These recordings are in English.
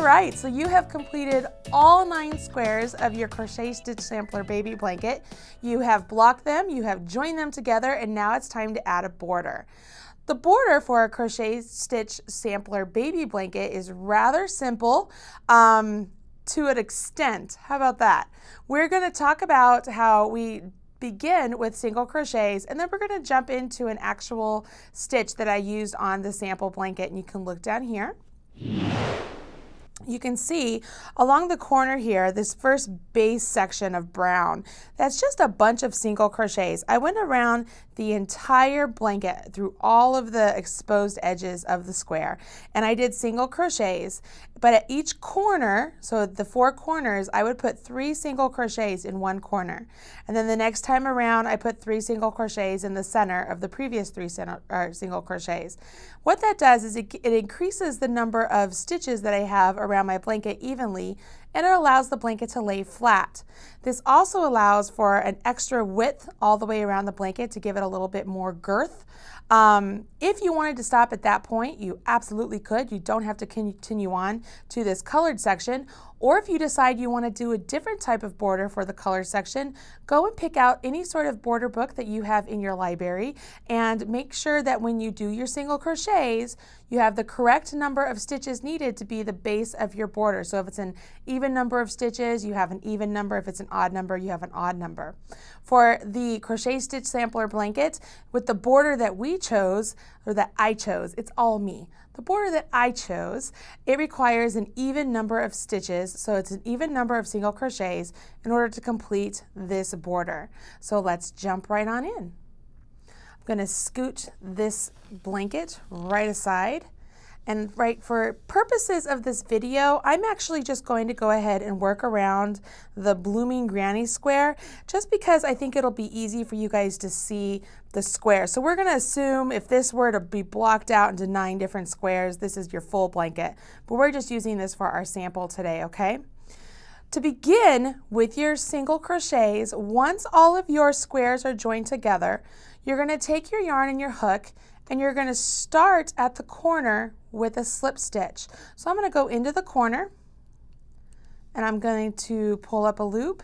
right, so you have completed all 9 squares of your Crochet Stitch Sampler baby blanket. You have blocked them, you have joined them together, and now it's time to add a border. The border for a Crochet Stitch Sampler baby blanket is rather simple to an extent. How about that? We're going to talk about how we begin with single crochets, and then we're going to jump into an actual stitch that I used on the sample blanket. And you can look down here. You can see along the corner here, this first base section of brown, that's just a bunch of single crochets. I went around the entire blanket through all of the exposed edges of the square, and I did single crochets, but at each corner, so the 4 corners, I would put 3 single crochets in one corner. And then the next time around, I put 3 single crochets in the center of the previous 3 single crochets. What that does is it increases the number of stitches that I have around my blanket evenly, and it allows the blanket to lay flat. This also allows for an extra width all the way around the blanket to give it a little bit more girth. If you wanted to stop at that point, you absolutely could. You don't have to continue on to this colored section. Or if you decide you want to do a different type of border for the color section, go and pick out any sort of border book that you have in your library and make sure that when you do your single crochets, you have the correct number of stitches needed to be the base of your border. So if it's an even number of stitches, you have an even number. If it's an odd number, you have an odd number. For the Crochet Stitch Sampler blanket, with the border that we chose, or that I chose, it's all me. The border that I chose, it requires an even number of stitches, so it's an even number of single crochets in order to complete this border. So let's jump right on in. I'm going to scoot this blanket right aside, and for purposes of this video, I'm actually just going to go ahead and work around the blooming granny square, just because I think it'll be easy for you guys to see the square. So we're going to assume if this were to be blocked out into 9 different squares, this is your full blanket. But we're just using this for our sample today, okay? To begin with your single crochets, once all of your squares are joined together, you're going to take your yarn and your hook, and you're going to start at the corner with a slip stitch. So I'm going to go into the corner, and I'm going to pull up a loop,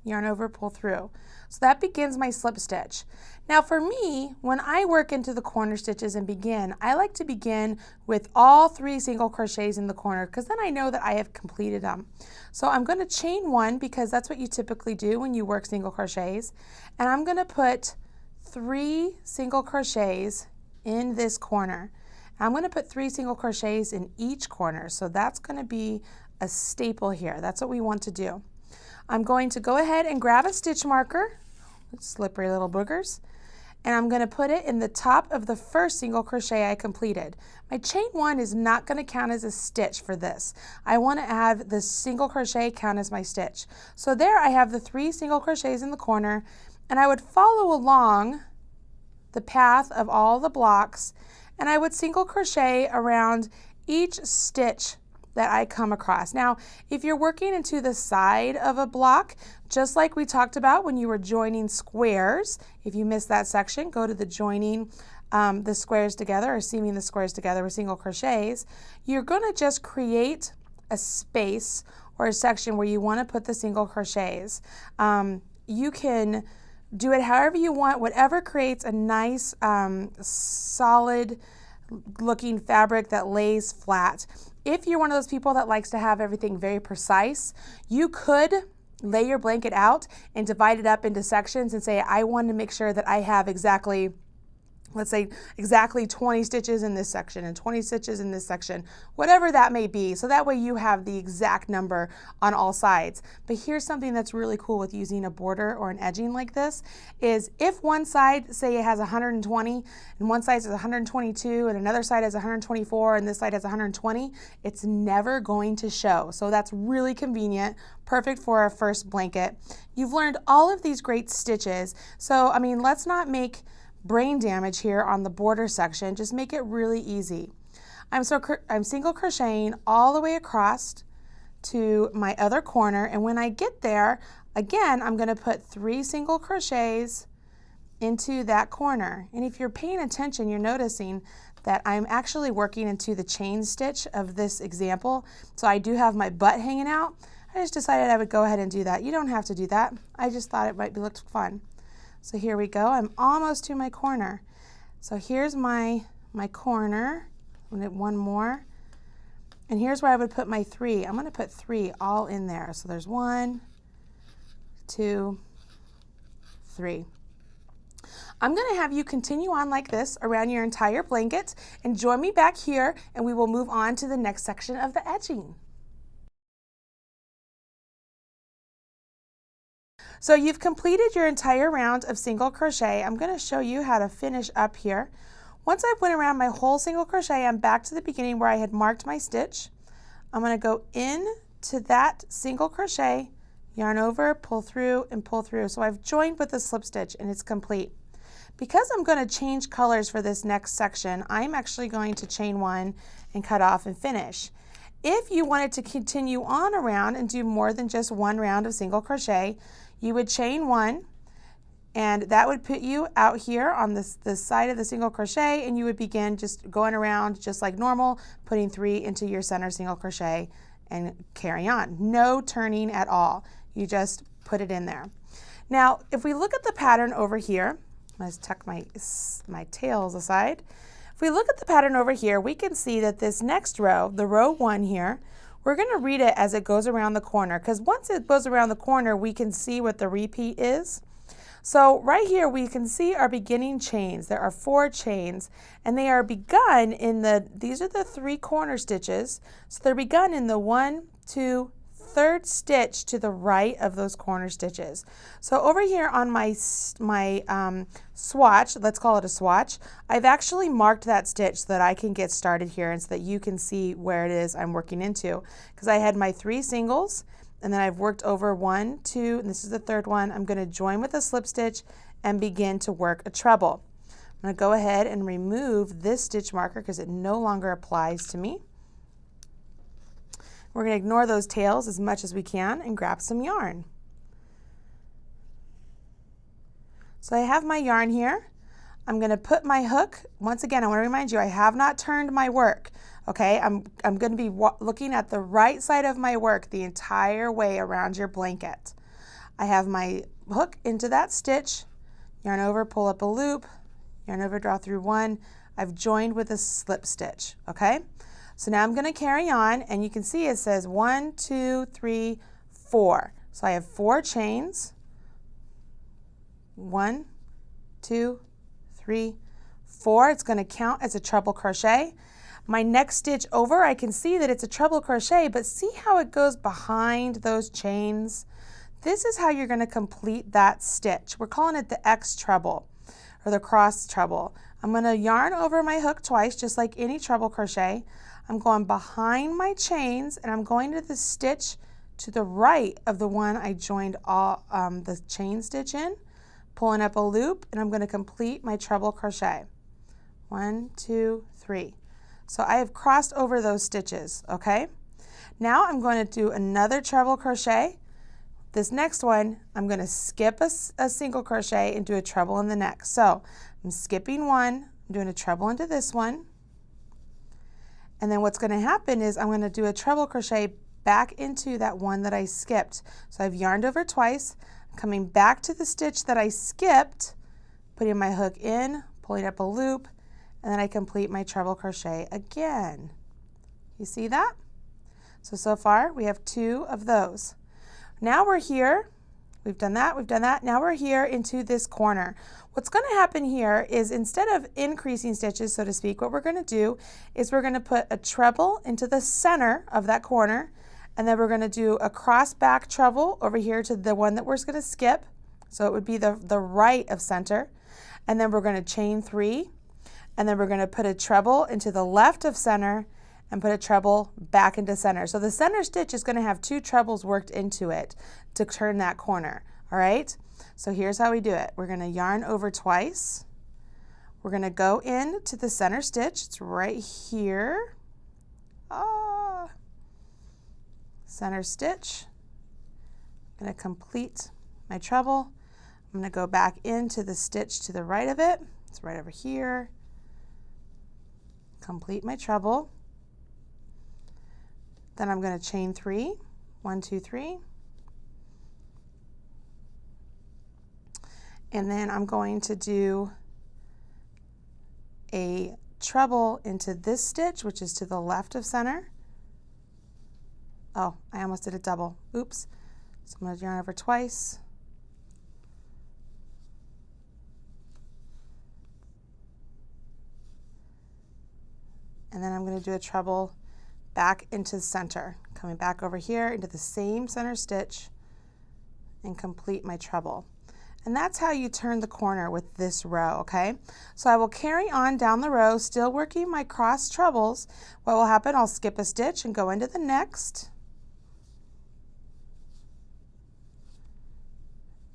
yarn over, pull through. So that begins my slip stitch. Now for me, when I work into the corner stitches and begin, I like to begin with all 3 single crochets in the corner, because then I know that I have completed them. So I'm going to chain 1, because that's what you typically do when you work single crochets, and I'm going to put 3 single crochets in this corner. I'm going to put 3 single crochets in each corner, so that's going to be a staple here. That's what we want to do. I'm going to go ahead and grab a stitch marker, slippery little boogers, and I'm going to put it in the top of the first single crochet I completed. My chain 1 is not going to count as a stitch for this. I want to have the single crochet count as my stitch. So there I have the 3 single crochets in the corner, and I would follow along the path of all the blocks, and I would single crochet around each stitch that I come across. Now, if you're working into the side of a block, just like we talked about when you were joining squares, if you missed that section, go to the joining the squares together, or seaming the squares together with single crochets, you're going to just create a space or a section where you want to put the single crochets. You can do it however you want, whatever creates a nice solid looking fabric that lays flat. If you're one of those people that likes to have everything very precise, you could lay your blanket out and divide it up into sections and say, I want to make sure that I have exactly, let's say exactly 20 stitches in this section and 20 stitches in this section, whatever that may be. So that way you have the exact number on all sides. But here's something that's really cool with using a border or an edging like this, is if one side, say it has 120 and one side has 122 and another side has 124 and this side has 120, it's never going to show. So that's really convenient, perfect for our first blanket. You've learned all of these great stitches. So, I mean, let's not make brain damage here on the border section. Just make it really easy. I'm single crocheting all the way across to my other corner, and when I get there, again, I'm going to put 3 single crochets into that corner. And if you're paying attention, you're noticing that I'm actually working into the chain stitch of this example. So I do have my butt hanging out. I just decided I would go ahead and do that. You don't have to do that. I just thought it might be looked fun. So here we go. I'm almost to my corner. So here's my corner. I'm gonna do one more. And here's where I would put my 3. I'm going to put 3 all in there. So there's 1, 2, 3. I'm going to have you continue on like this around your entire blanket and join me back here and we will move on to the next section of the edging. So you've completed your entire round of single crochet. I'm going to show you how to finish up here. Once I've went around my whole single crochet, I'm back to the beginning where I had marked my stitch. I'm going to go into that single crochet, yarn over, pull through, and pull through. So I've joined with a slip stitch and it's complete. Because I'm going to change colors for this next section, I'm actually going to chain 1 and cut off and finish. If you wanted to continue on around and do more than just 1 round of single crochet, you would chain 1. And that would put you out here on this side of the single crochet, and you would begin just going around just like normal, putting 3 into your center single crochet and carry on. No turning at all. You just put it in there. Now, if we look at the pattern over here, let's tuck my tails aside. If we look at the pattern over here, we can see that this next row, the row 1 here, we're going to read it as it goes around the corner, because once it goes around the corner, we can see what the repeat is. So right here we can see our beginning chains. There are 4 chains and they are begun in these are the 3 corner stitches. So they're begun in the 1, 2, 3rd stitch to the right of those corner stitches. So over here on my swatch, let's call it a swatch, I've actually marked that stitch so that I can get started here and so that you can see where it is I'm working into. Because I had my 3 singles, and then I've worked over 1, 2, and this is the 3rd one. I'm going to join with a slip stitch and begin to work a treble. I'm going to go ahead and remove this stitch marker because it no longer applies to me. We're going to ignore those tails as much as we can and grab some yarn. So I have my yarn here. I'm going to put my hook. Once again, I want to remind you, I have not turned my work. Okay, I'm going to be looking at the right side of my work the entire way around your blanket. I have my hook into that stitch, yarn over, pull up a loop, yarn over, draw through 1. I've joined with a slip stitch, okay? So now I'm going to carry on, and you can see it says 1, 2, 3, 4. So I have 4 chains. 1, 2, 3, 4. It's going to count as a treble crochet. My next stitch over, I can see that it's a treble crochet, but see how it goes behind those chains? This is how you're going to complete that stitch. We're calling it the X treble or the cross treble. I'm going to yarn over my hook twice, just like any treble crochet. I'm going behind my chains and I'm going to the stitch to the right of the one I joined all the chain stitch in, pulling up a loop, and I'm going to complete my treble crochet. 1, 2, 3. So I have crossed over those stitches, okay? Now I'm going to do another treble crochet. This next one, I'm going to skip a single crochet and do a treble in the next. So I'm skipping 1, I'm doing a treble into this one. And then what's going to happen is I'm going to do a treble crochet back into that one that I skipped. So I've yarned over twice, coming back to the stitch that I skipped, putting my hook in, pulling up a loop, and then I complete my treble crochet again. You see that? So far we have 2 of those. Now we're here. We've done that, we've done that. Now we're here into this corner. What's going to happen here is instead of increasing stitches, so to speak, what we're going to do is we're going to put a treble into the center of that corner, and then we're going to do a cross back treble over here to the one that we're going to skip. So it would be the right of center. And then we're going to chain 3. And then we're going to put a treble into the left of center and put a treble back into center. So the center stitch is going to have 2 trebles worked into it to turn that corner. All right? So here's how we do it. We're going to yarn over twice. We're going to go into the center stitch. It's right here. Center stitch. I'm going to complete my treble. I'm going to go back into the stitch to the right of it. It's right over here. complete my treble. Then I'm going to chain 3, 1, 2, 3. And then I'm going to do a treble into this stitch, which is to the left of center. Oh, I almost did a double. Oops. So I'm going to yarn over twice. And then I'm going to do a treble back into the center, coming back over here into the same center stitch and complete my treble. And that's how you turn the corner with this row, okay? So I will carry on down the row, still working my cross trebles. What will happen, I'll skip a stitch and go into the next.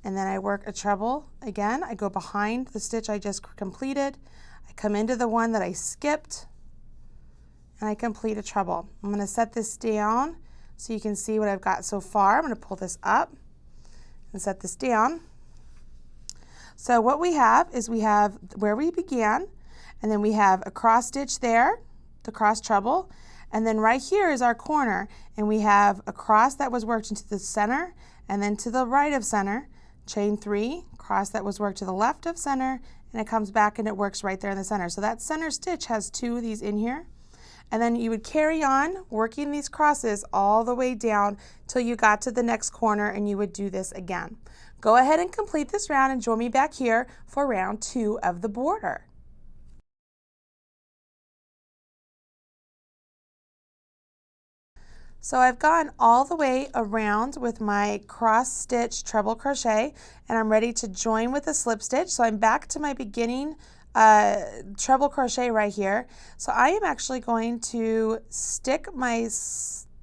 And then I work a treble again. I go behind the stitch I just completed. I come into the one that I skipped, and I complete a treble. I'm going to set this down so you can see what I've got so far. I'm going to pull this up and set this down. So what we have is we have where we began, and then we have a cross stitch there, the cross treble, and then right here is our corner, and we have a cross that was worked into the center, and then to the right of center, chain 3, cross that was worked to the left of center, and it comes back and it works right there in the center. So that center stitch has 2 of these in here. And then you would carry on working these crosses all the way down till you got to the next corner, and you would do this again. Go ahead and complete this round and join me back here for round 2 of the border. So I've gone all the way around with my cross stitch treble crochet, and I'm ready to join with a slip stitch. So I'm back to my beginning treble crochet right here. So I am actually going to stick my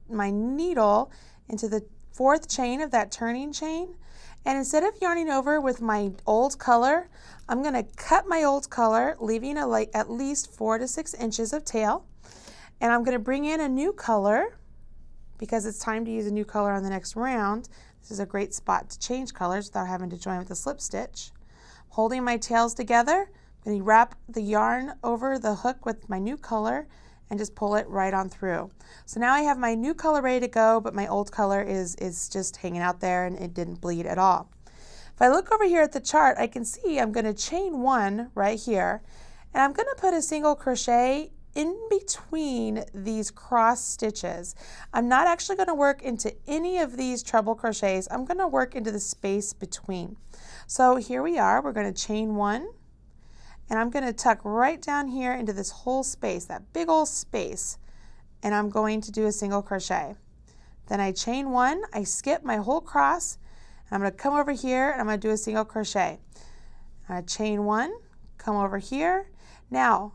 needle into the 4th chain of that turning chain, and instead of yarning over with my old color, I'm going to cut my old color, leaving at least 4 to 6 inches of tail, and I'm going to bring in a new color because it's time to use a new color on the next round. This is a great spot to change colors without having to join with a slip stitch. Holding my tails together, I'm going to wrap the yarn over the hook with my new color and just pull it right on through. So now I have my new color ready to go, but my old color is just hanging out there and it didn't bleed at all. If I look over here at the chart, I can see I'm going to chain 1 right here, and I'm going to put a single crochet in between these cross stitches. I'm not actually going to work into any of these treble crochets. I'm going to work into the space between. So here we are. We're going to chain 1. And I'm going to tuck right down here into this whole space, that big old space, and I'm going to do a single crochet. Then I chain 1, I skip my whole cross, and I'm going to come over here and I'm going to do a single crochet. I chain 1, come over here. Now,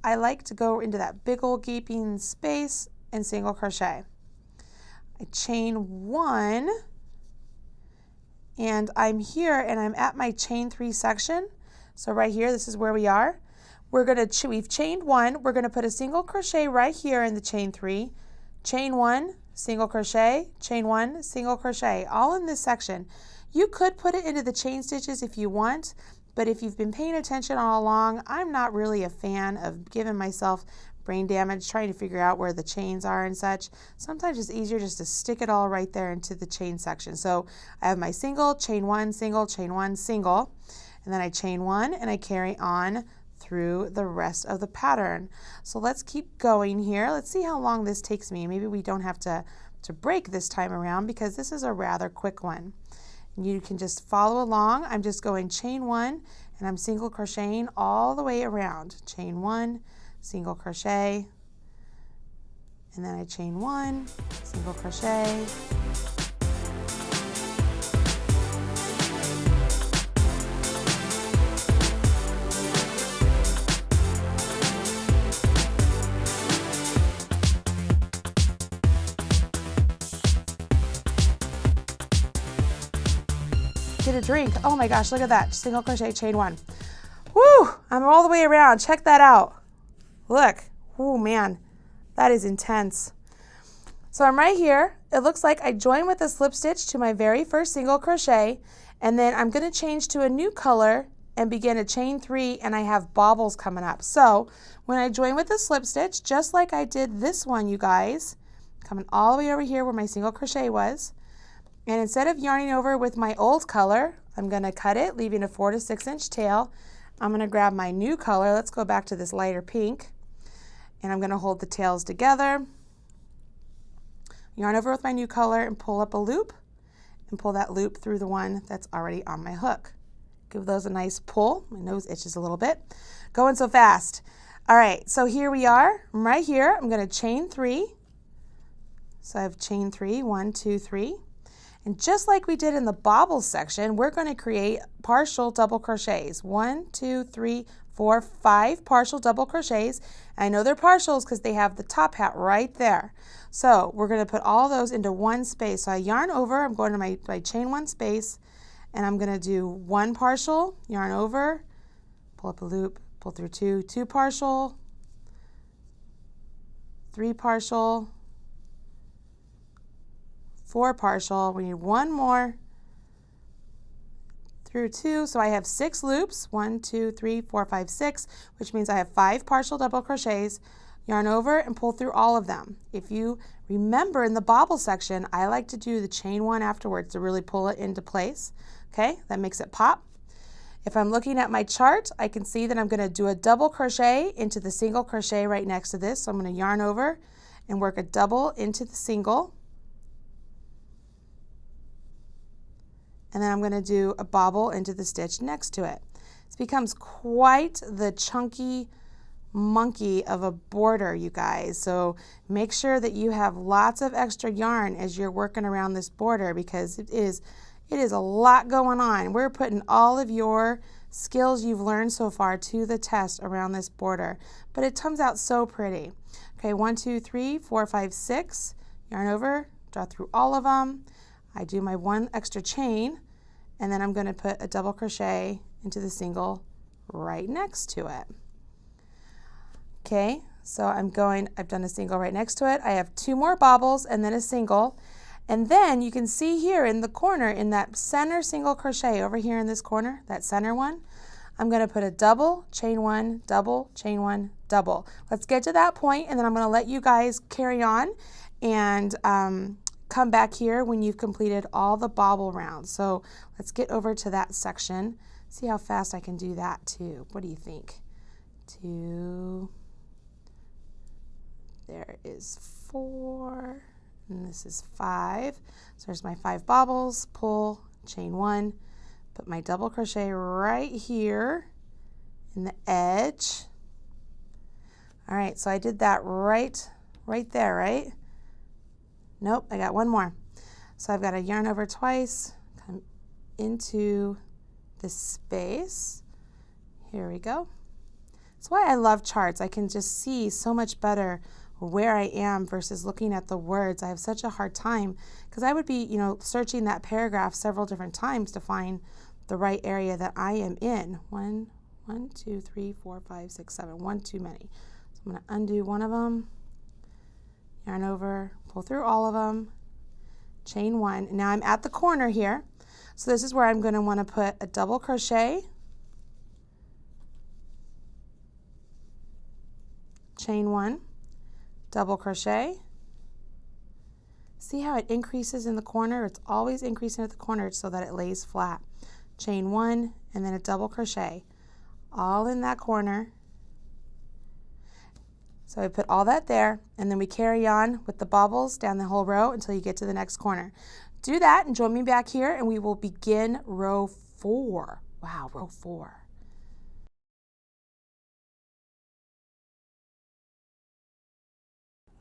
I like to go into that big old gaping space and single crochet. I chain 1, and I'm here and I'm at my chain 3 section. So right here, this is where we are. We've chained 1. We're going to put a single crochet right here in the chain 3. Chain 1, single crochet, chain 1, single crochet, all in this section. You could put it into the chain stitches if you want, but if you've been paying attention all along, I'm not really a fan of giving myself brain damage trying to figure out where the chains are and such. Sometimes it's easier just to stick it all right there into the chain section. So I have my single, chain 1, single, chain 1, single. And then I chain 1 and I carry on through the rest of the pattern. So let's keep going here. Let's see how long this takes me. Maybe we don't have to break this time around because this is a rather quick one. And you can just follow along. I'm just going chain 1 and I'm single crocheting all the way around. Chain 1, single crochet, and then I chain 1, single crochet. Get a drink. Oh my gosh, look at that. Single crochet, chain 1. Woo! I'm all the way around. Check that out. Look. Oh man, that is intense. So I'm right here. It looks like I join with a slip stitch to my very first single crochet, and then I'm going to change to a new color and begin to chain 3, and I have bobbles coming up. So when I join with the slip stitch, just like I did this one, you guys, coming all the way over here where my single crochet was, and instead of yarning over with my old color, I'm going to cut it, leaving a 4 to 6 inch tail. I'm going to grab my new color. Let's go back to this lighter pink, and I'm going to hold the tails together, yarn over with my new color, and pull up a loop, and pull that loop through the one that's already on my hook. Give those a nice pull. My nose itches a little bit. Going so fast. All right, so here we are. I'm right here. I'm going to chain 3. So I have chain 3, 1, 2, 3. And just like we did in the bobble section, we're going to create partial double crochets. 1, 2, 3, 4, 5 partial double crochets. I know they're partials because they have the top hat right there. So we're going to put all those into one space. So I yarn over, I'm going to my chain 1 space, and I'm going to do 1 partial, yarn over, pull up a loop, pull through 2, 2 partial, 3 partial, 4 partial. We need 1 more through 2, so I have 6 loops, 1, 2, 3, 4, 5, 6, which means I have 5 partial double crochets. Yarn over and pull through all of them. If you remember in the bobble section, I like to do the chain 1 afterwards to really pull it into place. Okay, that makes it pop. If I'm looking at my chart, I can see that I'm going to do a double crochet into the single crochet right next to this. So I'm going to yarn over and work a double into the single. And then I'm going to do a bobble into the stitch next to it. This becomes quite the chunky monkey of a border, you guys. So make sure that you have lots of extra yarn as you're working around this border, because it is a lot going on. We're putting all of your skills you've learned so far to the test around this border, but it comes out so pretty. Okay, 1, 2, 3, 4, 5, 6, yarn over, draw through all of them. I do my 1 extra chain, and then I'm going to put a double crochet into the single right next to it. Okay, so I've done a single right next to it. I have 2 more bobbles and then a single. And then you can see here in the corner, in that center single crochet over here in this corner, that center one, I'm going to put a double, chain 1, double, chain 1, double. Let's get to that point, and then I'm going to let you guys carry on and come back here when you've completed all the bobble rounds. So let's get over to that section. See how fast I can do that too. What do you think? 2, there is 4, and this is 5. So there's my 5 bobbles, pull, chain 1, put my double crochet right here in the edge. All right, so I did that right there, right? Nope, I got 1 more. So I've got to yarn over twice, come into this space. Here we go. That's why I love charts. I can just see so much better where I am versus looking at the words. I have such a hard time because I would be, searching that paragraph several different times to find the right area that I am in. 1, 2, 3, 4, 5, 6, 7. 1 too many. So I'm going to undo one of them, yarn over, pull through all of them, chain 1. Now I'm at the corner here. So this is where I'm going to want to put a double crochet, chain 1, double crochet. See how it increases in the corner? It's always increasing at the corner so that it lays flat. Chain 1 and then a double crochet, all in that corner. So I put all that there, and then we carry on with the bobbles down the whole row until you get to the next corner. Do that and join me back here, and we will begin row 4. Wow, row 4.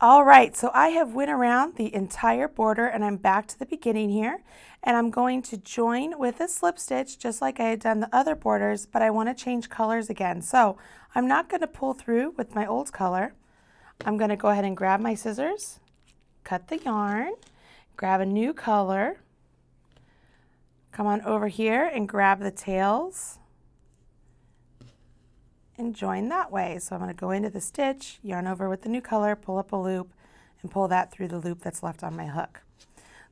All right, so I have went around the entire border and I'm back to the beginning here, and I'm going to join with a slip stitch just like I had done the other borders, but I want to change colors again. So I'm not going to pull through with my old color. I'm going to go ahead and grab my scissors, cut the yarn, grab a new color, come on over here and grab the tails and join that way. So I'm going to go into the stitch, yarn over with the new color, pull up a loop, and pull that through the loop that's left on my hook.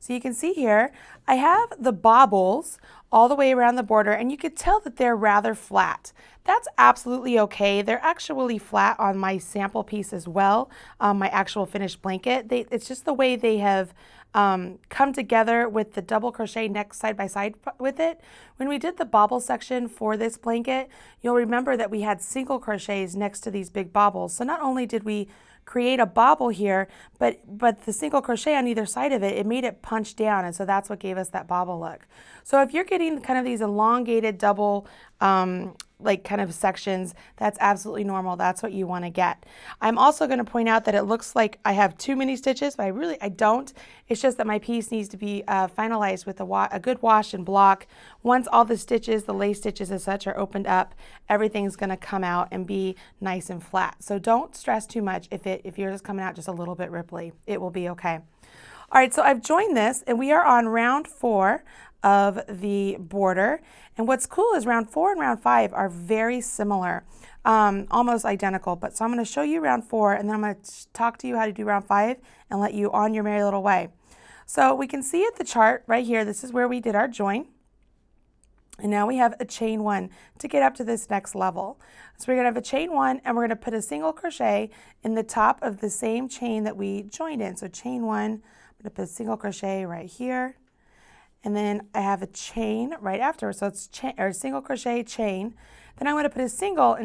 So you can see here, I have the bobbles all the way around the border, and you could tell that they're rather flat. That's absolutely okay. They're actually flat on my sample piece as well, my actual finished blanket. It's just the way they have come together with the double crochet next side by side with it. When we did the bobble section for this blanket, you'll remember that we had single crochets next to these big bobbles. So not only did we create a bobble here, but the single crochet on either side of it, it made it punch down, and so that's what gave us that bobble look. So if you're getting kind of these elongated double like kind of sections, that's absolutely normal. That's what you want to get. I'm also going to point out that it looks like I have too many stitches, but I don't. It's just that my piece needs to be finalized with a good wash and block. Once all the stitches, the lace stitches and such are opened up, everything's going to come out and be nice and flat. So don't stress too much if yours is coming out just a little bit ripply. It will be okay. All right, so I've joined this, and we are on round 4 of the border. And what's cool is round 4 and round 5 are very similar, almost identical. But so I'm going to show you round 4, and then I'm going to talk to you how to do round 5 and let you on your merry little way. So we can see at the chart right here, this is where we did our join. And now we have a chain 1 to get up to this next level. So we're going to have a chain 1, and we're going to put a single crochet in the top of the same chain that we joined in. So chain 1, I'm going to put a single crochet right here. And then I have a chain right after, so it's single crochet, chain. Then I'm going to put a single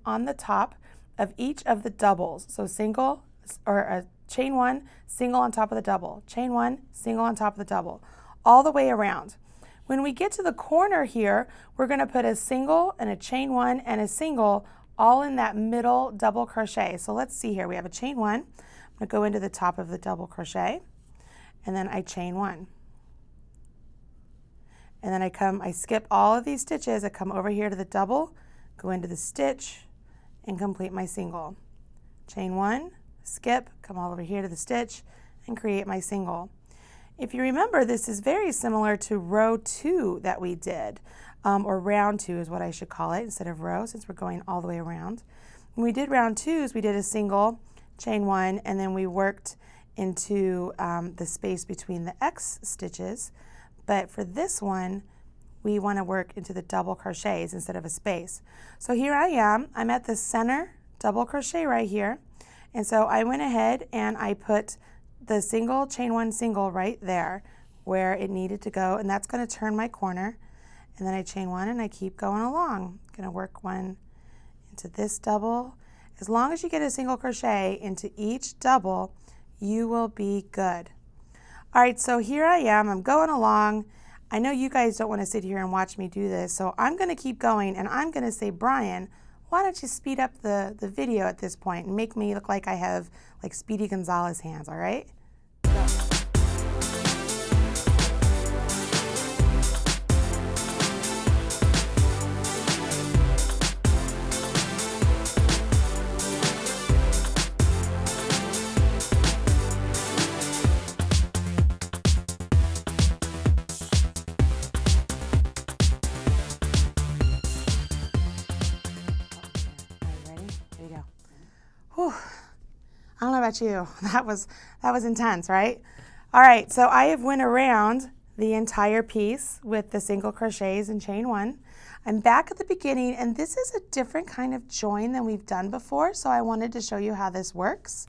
on the top of each of the doubles. So single or a chain 1, single on top of the double, chain 1, single on top of the double, all the way around. When we get to the corner here, we're going to put a single and a chain 1 and a single all in that middle double crochet. So let's see here. We have a chain 1. I'm going to go into the top of the double crochet, and then I chain 1. And then I skip all of these stitches, I come over here to the double, go into the stitch, and complete my single. Chain 1, skip, come all over here to the stitch, and create my single. If you remember, this is very similar to row 2 that we did, or round 2 is what I should call it instead of row, since we're going all the way around. When we did round 2s, we did a single, chain 1, and then we worked into the space between the X stitches. But for this one, we want to work into the double crochets instead of a space. So here I am, I'm at the center double crochet right here. And so I went ahead and I put the single, chain 1 single right there where it needed to go, and that's going to turn my corner. And then I chain 1 and I keep going along. I'm going to work 1 into this double. As long as you get a single crochet into each double, you will be good. All right, so here I am, I'm going along. I know you guys don't want to sit here and watch me do this, so I'm going to keep going, and I'm going to say, Brian, why don't you speed up the video at this point and make me look like I have like Speedy Gonzalez hands, all right? Go. Whew. I don't know about you. That was intense, right? All right, so I have went around the entire piece with the single crochets and chain 1. I'm back at the beginning, and this is a different kind of join than we've done before, so I wanted to show you how this works.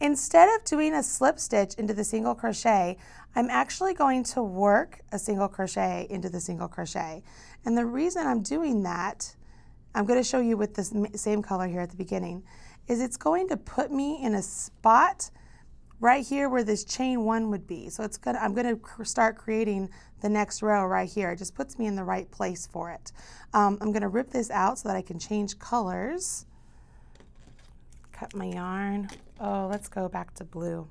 Instead of doing a slip stitch into the single crochet, I'm actually going to work a single crochet into the single crochet. And the reason I'm doing that, I'm going to show you with the same color here at the beginning, is it's going to put me in a spot right here where this chain 1 would be. So I'm going to start creating the next row right here. It just puts me in the right place for it. I'm going to rip this out so that I can change colors. Cut my yarn. Oh, let's go back to blue.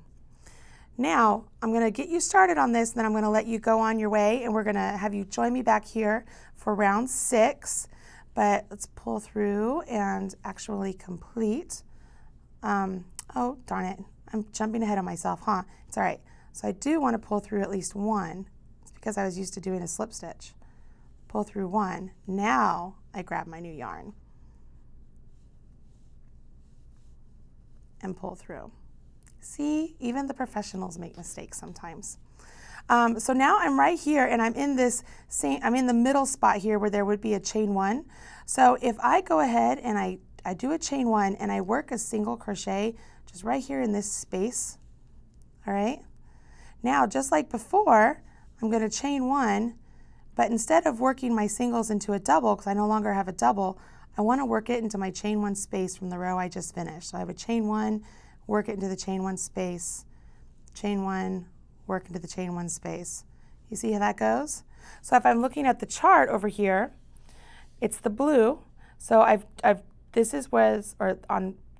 Now, I'm going to get you started on this, and then I'm going to let you go on your way, and we're going to have you join me back here for round 6. But let's pull through and actually complete. Oh, darn it. I'm jumping ahead of myself, huh? It's all right. So I do want to pull through at least 1. It's because I was used to doing a slip stitch. Pull through 1. Now I grab my new yarn and pull through. See, even the professionals make mistakes sometimes. So now I'm right here and I'm in this I'm in the middle spot here where there would be a chain 1. So if I go ahead and I do a chain 1 and I work a single crochet just right here in this space, all right? Now, just like before, I'm going to chain 1, but instead of working my singles into a double, because I no longer have a double, I want to work it into my chain 1 space from the row I just finished. So I have a chain 1, work it into the chain 1 space, chain 1, work into the chain 1 space. You see how that goes? So if I'm looking at the chart over here, it's the blue. So on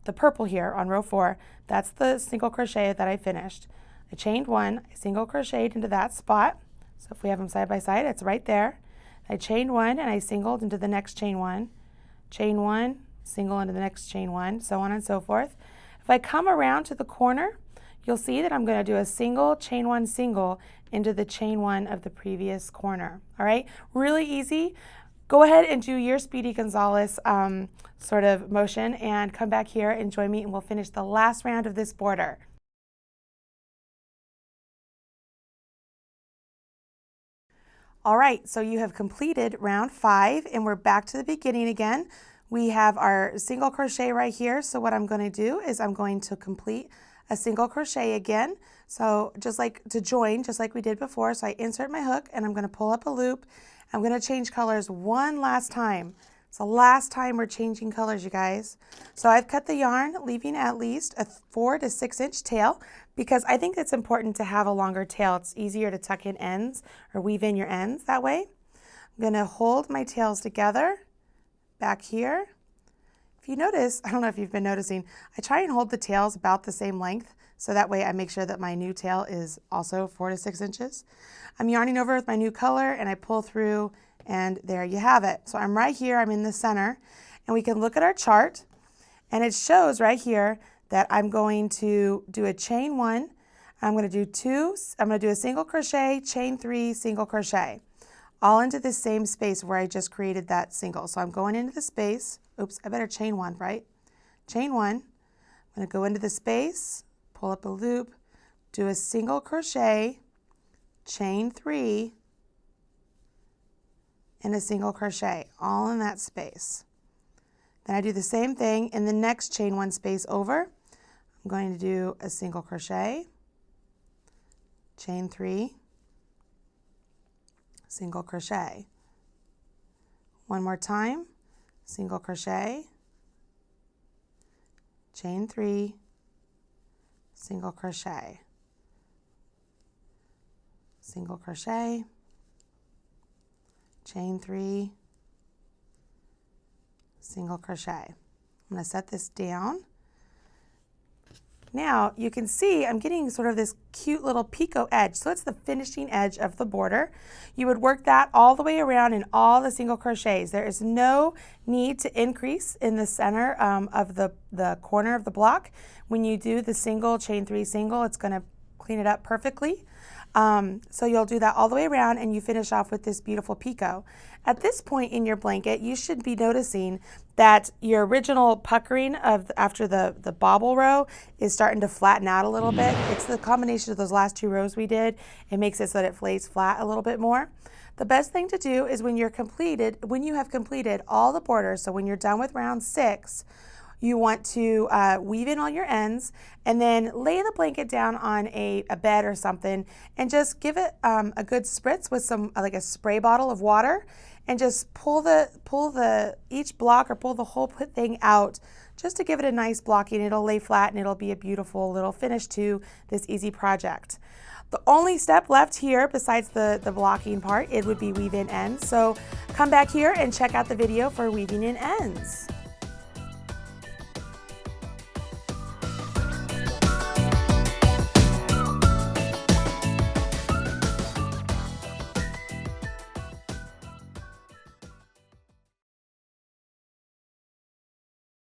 the purple here on row 4, that's the single crochet that I finished. I chained 1, I single crocheted into that spot. So if we have them side by side, it's right there. I chained 1 and I singled into the next chain 1, single into the next chain 1, so on and so forth. If I come around to the corner, you'll see that I'm going to do a single, chain 1, single into the chain 1 of the previous corner. All right, really easy. Go ahead and do your Speedy Gonzalez sort of motion and come back here and join me and we'll finish the last round of this border. All right, so you have completed round 5 and we're back to the beginning again. We have our single crochet right here. So what I'm going to do is I'm going to complete a single crochet again. So just like to join, just like we did before. So I insert my hook and I'm going to pull up a loop. I'm going to change colors one last time. It's the last time we're changing colors, you guys. So I've cut the yarn, leaving at least a 4 to 6 inch tail because I think it's important to have a longer tail. It's easier to tuck in ends or weave in your ends that way. I'm going to hold my tails together back here. If you notice, I don't know if you've been noticing, I try and hold the tails about the same length so that way I make sure that my new tail is also 4 to 6 inches. I'm yarning over with my new color and I pull through and there you have it. So I'm right here, I'm in the center, and we can look at our chart and it shows right here that I'm going to do a chain 1, I'm going to do a single crochet, chain 3, single crochet, all into the same space where I just created that single. So I'm going into the space, oops, I better chain 1, right? Chain 1, I'm going to go into the space, pull up a loop, do a single crochet, chain 3, and a single crochet, all in that space. Then I do the same thing in the next chain 1 space over. I'm going to do a single crochet, chain 3, single crochet. One more time, single crochet, chain 3, single crochet, single crochet, chain 3, single crochet. I'm going to set this down. Now you can see I'm getting sort of this cute little Pico edge. So it's the finishing edge of the border. You would work that all the way around in all the single crochets. There is no need to increase in the center of the corner of the block. When you do the single, chain 3, single, it's going to clean it up perfectly. So you'll do that all the way around and you finish off with this beautiful Pico. At this point in your blanket, you should be noticing that your original puckering after the bobble row is starting to flatten out a little bit. It's the combination of those last 2 rows we did. It makes it so that it lays flat a little bit more. The best thing to do is when you have completed all the borders, so when you're done with round 6, you want to weave in all your ends and then lay the blanket down on a bed or something and just give it a good spritz with some like a spray bottle of water and just pull each block or pull the whole thing out just to give it a nice blocking. It'll lay flat and it'll be a beautiful little finish to this easy project. The only step left here besides the blocking part, it would be weave in ends. So come back here and check out the video for weaving in ends.